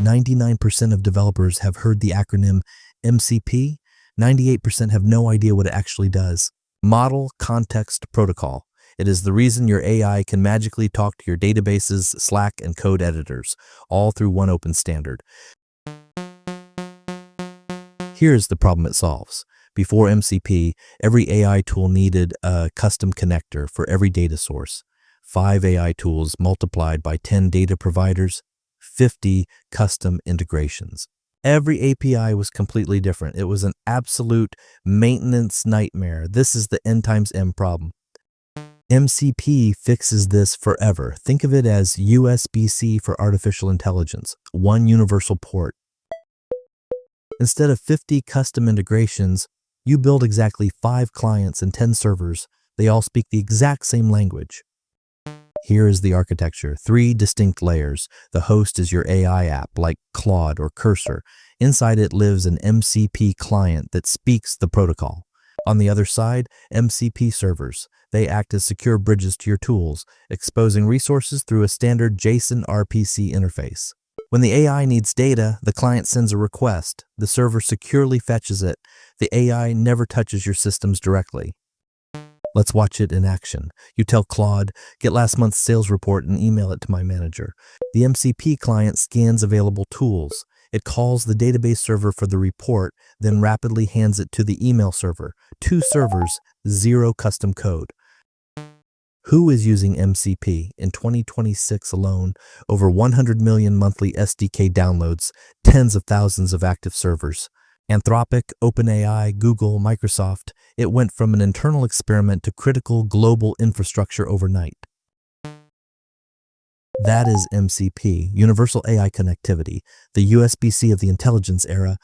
99% of developers have heard the acronym MCP. 98% have no idea what it actually does. Model Context Protocol. It is the reason your AI can magically talk to your databases, Slack, and code editors, all through one open standard. Here's the problem it solves. Before MCP, every AI tool needed a custom connector for every data source. 5 AI tools multiplied by 10 data providers, 50 custom integrations. Every API was completely different. It was an absolute maintenance nightmare. This is the N times M problem. MCP fixes this forever. Think of it as USB-C for artificial intelligence, one universal port. Instead of 50 custom integrations, you build exactly 5 clients and 10 servers. They all speak the exact same language. Here is the architecture, 3 distinct layers. The host is your AI app, like Claude or Cursor. Inside it lives an MCP client that speaks the protocol. On the other side, MCP servers. They act as secure bridges to your tools, exposing resources through a standard JSON RPC interface. When the AI needs data, the client sends a request. The server securely fetches it. The AI never touches your systems directly. Let's watch it in action. You tell Claude, get last month's sales report and email it to my manager. The MCP client scans available tools. It calls the database server for the report, then rapidly hands it to the email server. 2 servers, 0 custom code. Who is using MCP? In 2026 alone, over 100 million monthly SDK downloads, tens of thousands of active servers. Anthropic, OpenAI, Google, Microsoft, it went from an internal experiment to critical global infrastructure overnight. That is MCP, Universal AI Connectivity, the USB-C of the intelligence era.